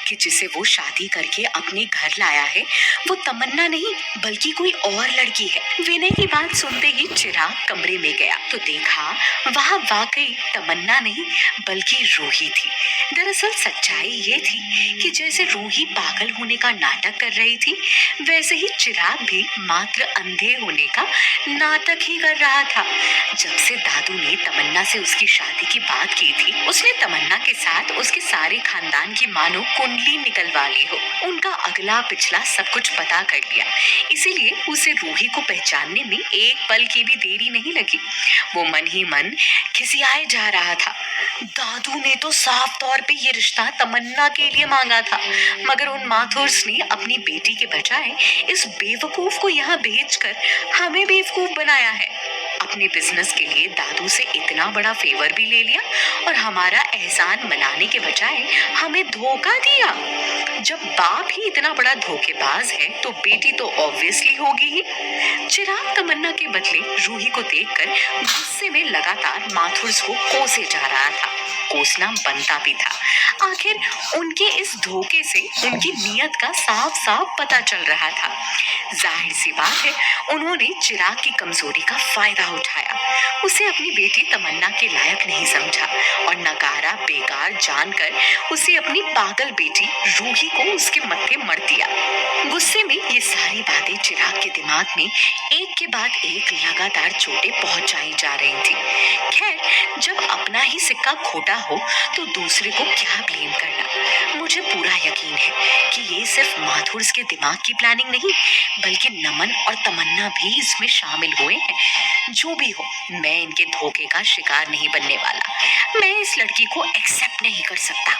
कि जिसे वो शादी करके अपने घर लाया है वो तमन्ना नहीं बल्कि कोई और लड़की है। विनय की बात सुनते ही चिराग कमरे में गया तो देखा वहाँ वाकई तमन्ना नहीं बल्कि रूही थी। दरअसल सच्चाई ये थी कि जैसे रूही पागल होने का नाटक कर रही थी वैसे ही चिराग भी मात्र अंधे होने का नाटक ही कर रहा था। जब से दादू ने तमन्ना से उसकी शादी की बात की थी उसने तमन्ना के साथ उसके सारे खानदान की मानो कुंडली निकलवा ली हो। उनका अगला पिछला सब कुछ पता कर लिया, इसीलिए उसे रूही को पहचानने में एक पल की भी देरी नहीं लगी। वो मन ही मन खिसियाए जा रहा था। दादू ने तो साफ तौर पे ये रिश्ता तमन्ना के लिए मांगा था, मगर उन माथुर्स ने अपनी बेटी के बजाय इस बेवकूफ को यहाँ भेजकर हमें बेवकूफ बनाया है। अपने बिजनेस के लिए दादू से इतना बड़ा फेवर भी ले लिया और हमारा एहसान मनाने के बजाय हमें धोखा दिया। जब बाप ही इतना बड़ा धोखेबाज है तो बेटी तो ऑब्वियसली होगी ही। चिराग तमन्ना के बदले रूही को देखकर गुस्से में लगातार माथुर्स को कोसे जा रहा था। कोसना बनता भी था। आखिर उनके इस धोखे से उनकी नीयत का साफ साफ पता चल रहा था। जाहिर सी बात है उन्होंने चिराग की कमजोरी का फायदा उठाया, उसे अपनी बेटी तमन्ना के लायक नहीं समझा और नकारा बेकार जानकर उसे अपनी पागल बेटी रूही को उसके मत्थे मर दिया। गुस्से में ये सारी बातें चिराग के दिमाग में एक के बाद एक लगातार चोटें पहुंचाई जा रही थी। खैर, जब अपना ही सिक्का खोटा हो तो दूसरे को क्या ब्लेम करना। मुझे पूरा यकीन है कि ये सिर्फ माथुर्स के दिमाग की प्लानिंग नहीं बल्कि नमन और तमन्ना भी इसमें शामिल हुए हैं। जो भी हो, मैं इनके धोखे का शिकार नहीं बनने वाला। मैं इस लड़की को एक्सेप्ट नहीं कर सकता।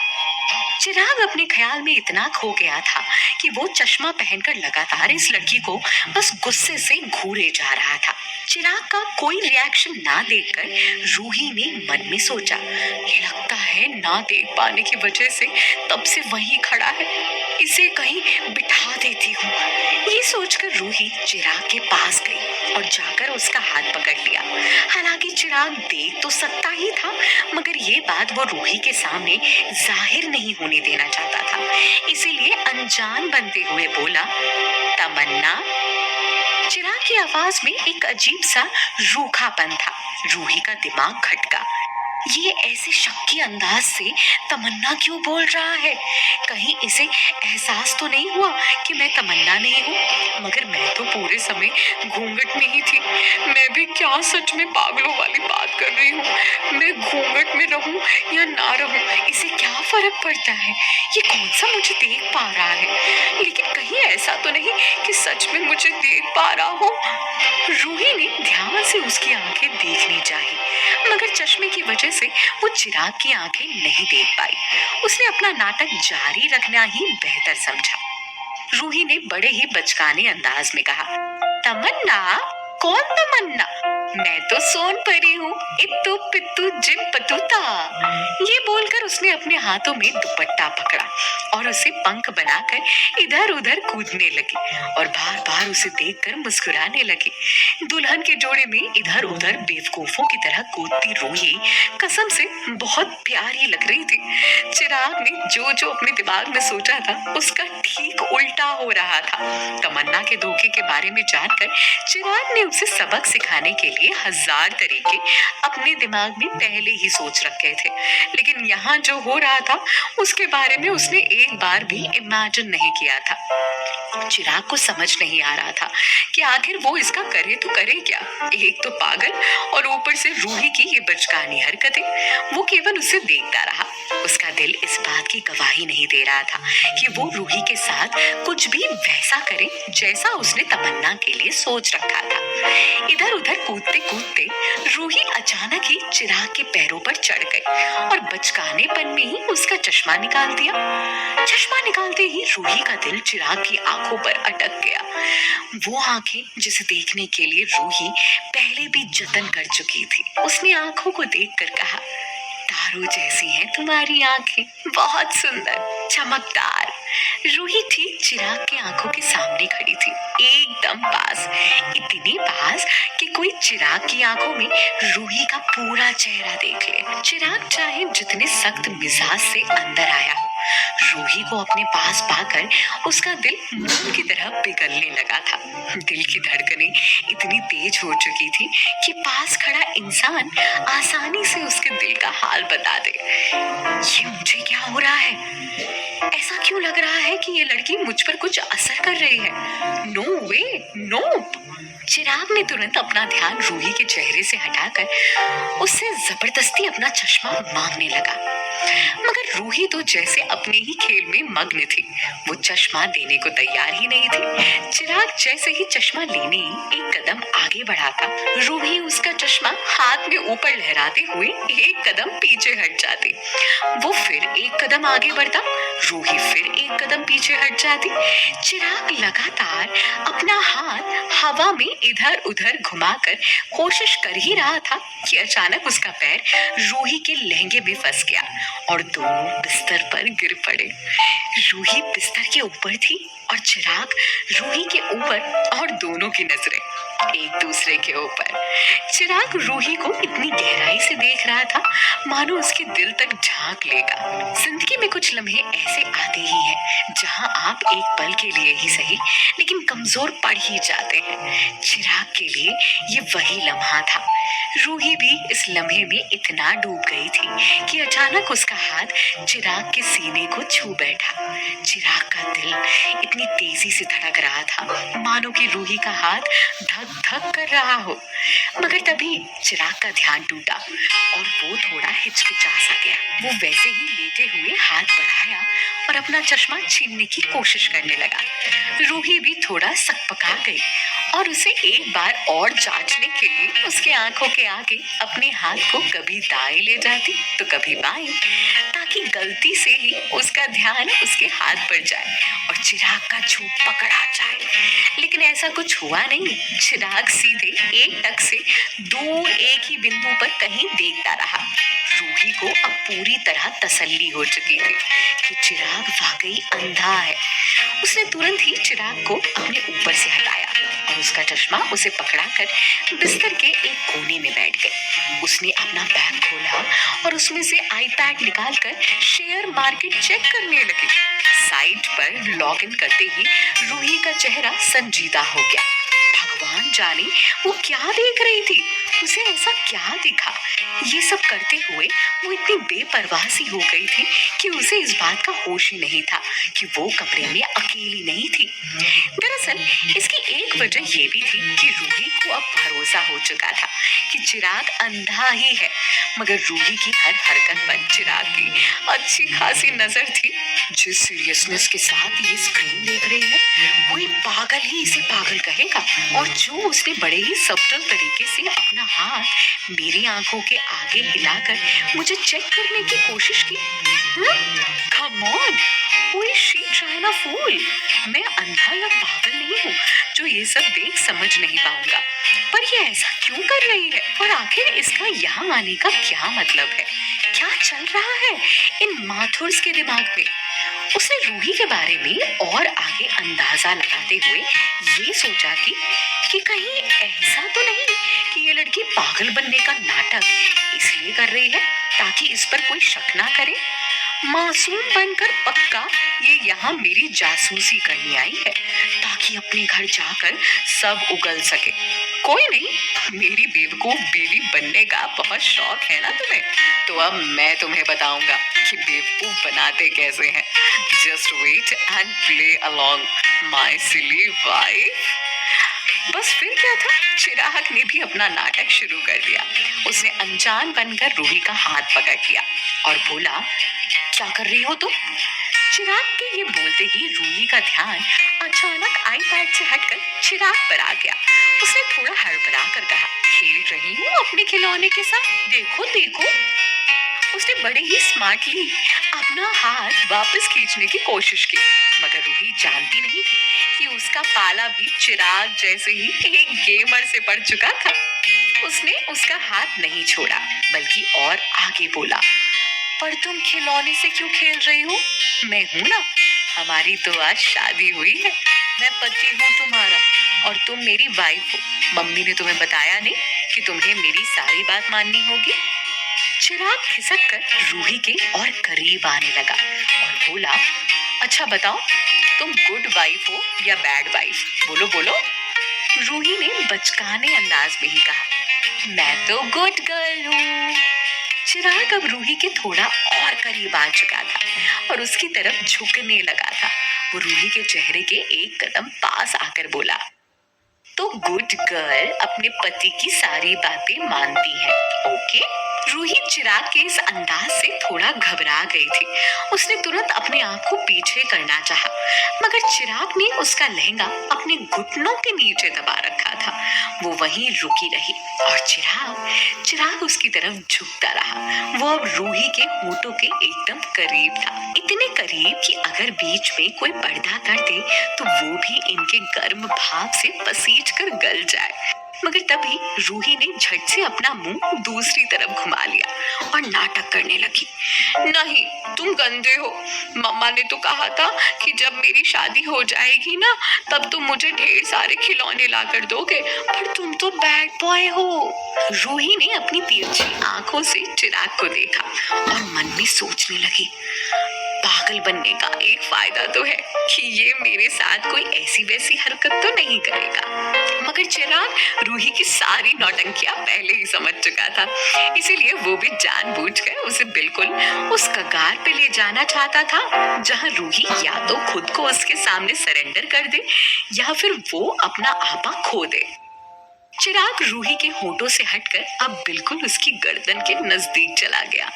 चिराग अपने ख्याल में इतना खो गया था कि वो चश्मा पहनकर लगातार इस लड़की को बस गुस्से से घूरे जा रहा था। चिराग का कोई रिएक्शन ना देखकर रूही ने मन में सोचा, लगता है ना देख पाने की वजह से तब से वहीं खड़ा है, इसे कहीं बिठा देती हूँ। ये सोचकर रूही चिराग के पास गई और जाकर उसका हाथ पकड़ लिया। हालांकि चिराग देख तो सकता ही था मगर ये बात वो रूही के सामने जाहिर नहीं होने देना चाहता था, इसीलिए अनजान बनते हुए बोला, तमन्ना। चिराग की आवाज में एक अजीब सा रूखापन था। रूही का दिमाग खटका। ये ऐसे शक्की अंदाज से तमन्ना क्यों बोल रहा है? कहीं इसे एहसास तो नहीं हुआ कि मैं तमन्ना नहीं हूँ? मगर मैं तो पूरे समय घूंघट में ही थी। मैं भी क्या सच में पागलों वाली बात कर रही हूँ? मैं घूंघट में रहूँ या ना रहूँ, इसे क्या फर्क पड़ता है? ये कौन सा मुझे देख पा रहा है? लेकिन कहीं ऐसा तो नहीं कि सच में मुझे देख पा रहा हो? रूही ने ध्यान से उसकी आंखें देखनी चाहिए, मगर चश्मे की वजह से वो चिराग की आंखें नहीं देख पाई। उसने अपना नाटक जारी रखना ही बेहतर समझा। रूही ने बड़े ही बचकाने अंदाज में कहा, तमन्ना? कौन तमन्ना? मैं तो सोन परी हूँ, इत्तू पित्तू जिम पतूता। ये बोलकर उसने अपने हाथों में दुपट्टा पकड़ा और उसे पंख बनाकर इधर उधर कूदने लगी और बार बार उसे देखकर मुस्कुराने लगी। दुल्हन के जोड़े में इधर उधर बेवकूफों की तरह कूदती रूही कसम से बहुत प्यारी लग रही थी। चिराग ने जो जो अपने दिमाग में सोचा था उसका ठीक उल्टा हो रहा था। तमन्ना के धोखे के बारे में जानकर चिराग ने उसे सबक सिखाने के लिए हजार तरीके अपने दिमाग में पहले ही सोच रखे थे, लेकिन यहाँ जो हो रहा था उसके बारे में उसने एक बार भी इमेजिन नहीं किया था। चिराग को समझ नहीं आ रहा था कि आखिर वो इसका करे तो करे क्या। एक तो पागल और ऊपर से रूही की ये बचकानी हरकतें। वो केवल उसे देखता रहा। उसका दिल इस बात की गवाही नहीं दे रहा था कि वो रूही के साथ कुछ भी वैसा करे जैसा उसने तमन्ना के लिए सोच रखा था। इधर उधर कूदते कूदते रूही अचानक ही चिराग के पैरों पर चढ़ गई और बचकानेपन में ही उसका चश्मा निकाल दिया। चश्मा निकालते ही रूही का दिल चिराग की आंखों पर अटक गया। वो आंखें जिसे देखने के लिए रूही पहले भी जतन कर चुकी थी। उसने आंखों को देखकर कहा, तारों जैसी हैं तुम्हारी आंखें, बहुत सुंदर, चमकदार। रूही ठीक चिराग की आंखों के सामने खड़ी थी, एकदम पास, इतनी पास कि कोई चिराग की आंखों में रूही का पूरा चेहरा देख ले। चिराग चाहे जितने सख्त मिजाज से अंदर आया हो रूही को अपने पास पाकर उसका दिल मोम की तरह पिघलने लगा था। दिल की धड़कनें इतनी तेज हो चुकी थी कि पास खड़ा इंसान आसानी से उसके दिल का हाल बता दे। ये मुझे क्या हो रहा है? ऐसा क्यों लग रहा है कि ये लड़की मुझ पर कुछ असर कर रही है? नो वे, नो। चिराग ने तुरंत अपना ध्यान रूही के चेहरे से हटाकर उससे जबरदस्ती अपना चश्मा मांगने लगा, मगर रूही तो जैसे अपने ही खेल में मग्न थी। वो चश्मा देने को तैयार ही नहीं थी। चिराग जैसे ही चश्मा लेने एक कदम आगे बढ़ा था, रूही उसका चश्मा हाथ में ऊपर लहराते हुए एक कदम पीछे हट जाती। वो फिर एक कदम आगे बढ़ता, रूही फिर एक कदम पीछे हट जाती। चिराग लगातार अपना हाथ हवा में इधर उधर घुमाकर कोशिश कर ही रहा था कि अचानक उसका पैर रूही के लहंगे में फंस गया और दोनों बिस्तर पर गिर पड़े। रूही बिस्तर के ऊपर थी और चिराग रूही के ऊपर, और दोनों की नजरें एक दूसरे के ऊपर। चिराग रूही को इतनी गहराई से देख रहा था मानो उसके दिल तक झांक लेगा। जिंदगी में कुछ लम्हे ऐसे आते ही हैं जहां आप एक पल के लिए ही सही लेकिन कमजोर पड़ ही जाते हैं। चिराग के लिए ये वही लम्हा था। रूही भी इस लम्हे में इतना डूब गई थी कि अचानक उसका हाथ चिराग के सीने को छू बैठा। चिराग का दिल इतनी तेजी से धड़क रहा था मानो कि रूही का हाथ धक धक कर रहा हो। मगर तभी चिराग का ध्यान टूटा और वो थोड़ा हिचकिचा सा गया। वो वैसे ही लेटे हुए हाथ बढ़ाया और अपना चश्मा छीनने की कोशिश करने लगा। रूही भी थोड़ा सकपका गई और उसे एक बार और जांचने के लिए उसके आंखों के आगे अपने हाथ को कभी दाएं ले जाती तो कभी बाएं, ताकि गलती से ही उसका ध्यान उसके हाथ पर जाए और चिराग का छू पकड़ा जाए। लेकिन ऐसा कुछ हुआ नहीं। चिराग सीधे एक टक से दूर एक ही बिंदु पर कहीं देखता रहा। रूही को अब पूरी तरह तसल्ली हो चुकी थी कि चिराग वाकई अंधा है। उसने तुरंत ही चिराग को अपने ऊपर से हटाया और उसका चश्मा उसे पकड़ाकर बिस्तर के एक कोने में बैठ गई। उसने अपना बैग खोला और उसमें से आईपैड निकालकर शेयर मार्केट चेक करने लगी। साइट पर लॉगिन करते ही रूही का चेहरा संजीदा हो गया। भगवान जाने वो क्या देख रही थी, उसे ऐसा क्या दिखा। ये सब करते हुए वो इतनी बेपरवाह सी हो गई थी कि उसे इस बात का होश ही नहीं था कि वो कमरे में अकेली नहीं थी। दरअसल इसकी एक वजह ये भी थी कि रूही को अब भरोसा हो चुका था कि चिराग अंधा ही है, मगर रूही की हर हरकत पर चिराग की अच्छी खासी नजर थी। जिस सीरियसनेस के साथ ये स्क्रीन देख रही है, कोई पागल ही इसे पागल कहेगा। और जो उसने बड़े ही सब्टल तरीके से अपना हाथ मेरी आंखों के आगे हिलाकर मुझे चेक करने की कोशिश की। Come on, who is she trying to fool? मैं अंधा या पागल नहीं हूँ जो ये सब देख समझ नहीं पाऊंगा, पर ये ऐसा क्यों कर रही है और आखिर इसका यहाँ आने का क्या मतलब है? क्या चल रहा है इन माथुर्स के दिमाग में? उसने रूही के बारे में और आगे अंदाजा लगाते हुए ये सोचा कि कहीं ऐसा तो नहीं कि ये लड़की पागल बनने का नाटक इसलिए कर रही है ताकि इस पर कोई शक ना करे। मासूम बनकर पक्का ये यहाँ मेरी जासूसी करने आई है ताकि अपने घर जाकर सब उगल सके। कोई नहीं, मेरी बेवकूफ बीवी बनने का बहुत शौक है ना तुम्हें, तो अब मैं तुम्हें बताऊंगा कि बेवकूफ बनाते कैसे हैं। Just wait and play along my silly wife. बस फिर क्या था, चिराग ने भी अपना नाटक शुरू कर दिया। उसने अनजान बनकर रूही का हाथ पकड़ लिया और बोला, क्या कर रही हो तुम? चिराग के ये बोलते ही रूही का ध्यान अचानक आईपैड से हटकर चिराग पर आ गया। उसने थोड़ा हड़बड़ा कर कहा, खेल रही हूँ अपने खिलौने के साथ, देखो देखो। उसने बड़े ही स्मार्टली अपना हाथ वापस खींचने की कोशिश की, मगर रूही जानती नहीं थी कि उसका पाला भी चिराग जैसे ही एक गेमर से पड़ चुका था। उसने उसका हाथ नहीं छोड़ा बल्कि और आगे बोला, पर तुम खिलौने से क्यों खेल रही हो? मैं हूं ना, हमारी तो आज शादी हुई है। मैं पति हूँ तुम्हारा और तुम मेरी वाइफ हो। मम्मी ने तुम्हें बताया नहीं कि तुम्हें मेरी सारी बात माननी होगी? चिराग खिसक कर रूही के और करीब आने लगा और बोला, अच्छा बताओ, तुम गुड वाइफ हो या बैड वाइफ? बोलो बोलो। रूही ने बचकाने अंदाज में ही कहा, मैं तो गुड गर्ल हूँ। चिराग अब रूही के थोड़ा और करीब आ चुका था और उसकी तरफ झुकने लगा था। वो रूही के चेहरे के एक कदम पास आकर बोला, तो गुड गर्ल अपने पति की सारी बातें मानती है, ओके? रूही चिराग के इस अंदाज से थोड़ा घबरा गई थी। उसने तुरंत अपने आप को पीछे करना चाहा, मगर चिराग ने उसका लहंगा अपने घुटनों के नीचे दबा रखा था। वो वहीं रुकी रही और चिराग उसकी तरफ झुकता रहा। वो अब रूही के होठों के एकदम करीब था, इतने करीब कि अगर बीच में कोई पर्दा कर दे तो वो भी इनके गर्म भाप से पसीज कर गल जाए। मगर तभी रूही ने झट से अपना मुंह दूसरी तरफ घुमा लिया और नाटक करने लगी। नहीं, तुम गंदे हो। मम्मा ने तो कहा था कि जब मेरी शादी हो जाएगी ना, तब तुम मुझे ढेर सारे खिलौने लाकर दोगे, पर तुम तो बैड बॉय हो। रूही ने अपनी तिरछी आंखों से चिराग को देखा और मन में सोचने लगी, पागल बनने का एक फायदा तो है कि ये मेरे साथ कोई ऐसी वैसी हरकत तो नहीं करेगा। मगर चिराग रूही की सारी नौटंकियां पहले ही समझ चुका था, इसीलिए वो भी जानबूझकर उसे बिल्कुल उस कगार पे ले जाना चाहता था जहां रूही या तो खुद को उसके सामने सरेंडर कर दे या फिर वो अपना आपा खो दे। चिराग रूही के होठों से हटकर अब बिल्कुल उसकी गर्दन के नजदीक चला गया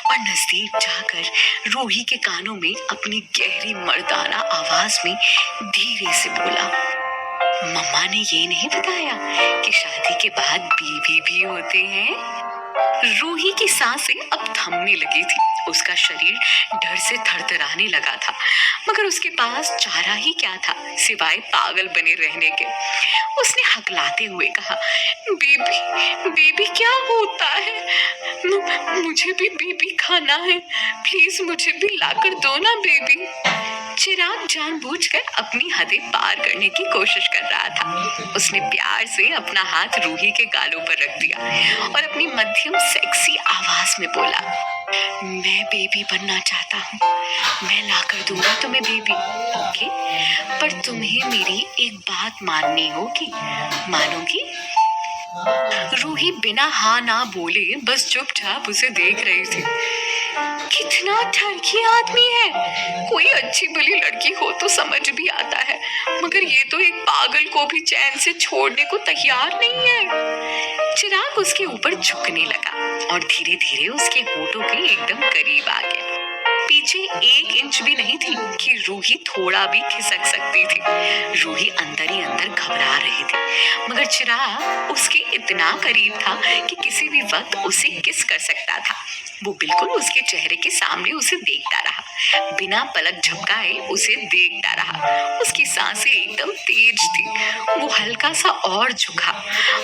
और नजदीक जाकर रूही के कानों में अपनी गहरी मर्दाना आवाज में धीरे से बोला, मम्मा ने ये नहीं बताया कि शादी के बाद बीवी भी होते हैं? रूही की सांसें अब थमने लगी थी। उसका शरीर डर से थरथराने लगा था, मगर उसके पास चारा ही क्या था सिवाय पागल बने रहने के। उसने हकलाते हुए कहा, बेबी बेबी क्या होता है? मुझे भी बेबी खाना है, प्लीज मुझे भी लाकर दो ना बेबी। चिराग जानबूझकर अपनी हदें पार करने की कोशिश कर रहा था। उसने प्यार से अपना हाथ रूही के गालों पर रख दिया और अपनी मध्यम सेक्सी आवाज में बोला, मैं बेबी बनना चाहता हूँ, मैं लाकर दूंगा तुम्हें बेबी, ओके? पर तुम्हें मेरी एक बात माननी होगी, मानोगी? रूही बिना हाँ ना बोले बस चुपचाप उसे देख रही थी। कितना ठरकी आदमी है। कोई अच्छी भली लड़की हो तो समझ भी आता है, मगर ये तो एक पागल को भी चैन से छोड़ने को तैयार नहीं है। चिराग उसके ऊपर झुकने लगा और धीरे धीरे उसके होठों के एकदम करीब आ गया। पीछे 1 इंच भी नहीं थी कि रूही थोड़ा भी खिसक सकती थी। रूही अंदर ही अंदर घबरा रही थी, मगर चिराग उसके इतना करीब था कि किसी भी वक्त उसे किस कर सकता था। वो बिल्कुल उसके चेहरे के सामने उसे देखता रहा, बिना पलक झपकाए उसे देखता रहा। उसकी सांसें एकदम तेज थी। वो हल्का सा और झुका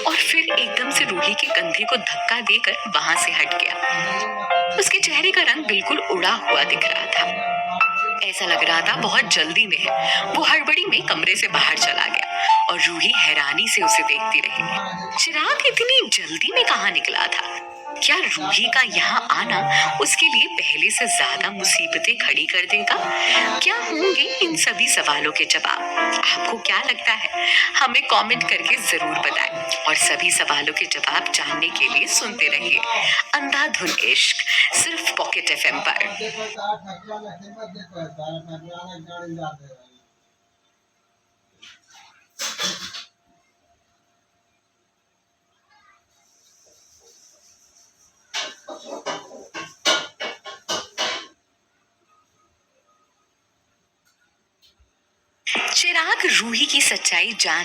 और फिर एकदम से रूही के कंधे को धक्का देकर वहां से हट गया। उसके चेहरे का रंग बिल्कुल उड़ा हुआ दिख रहा था। ऐसा लग रहा था बहुत जल्दी में है। वो हड़बड़ी में कमरे से बाहर चला गया और रूही हैरानी से उसे देखती रही। चिराग इतनी जल्दी में कहाँ निकला था? क्या रूही का यहाँ आना उसके लिए पहले से ज्यादा मुसीबतें खड़ी कर देगा? क्या होंगे इन सभी सवालों के जवाब? आपको क्या लगता है? हमें कमेंट करके जरूर बताएं और सभी सवालों के जवाब जानने के लिए सुनते रहिए अंधाधुन इश्क, सिर्फ पॉकेट एफएम पर। चिराग रूही की सच्चाई जान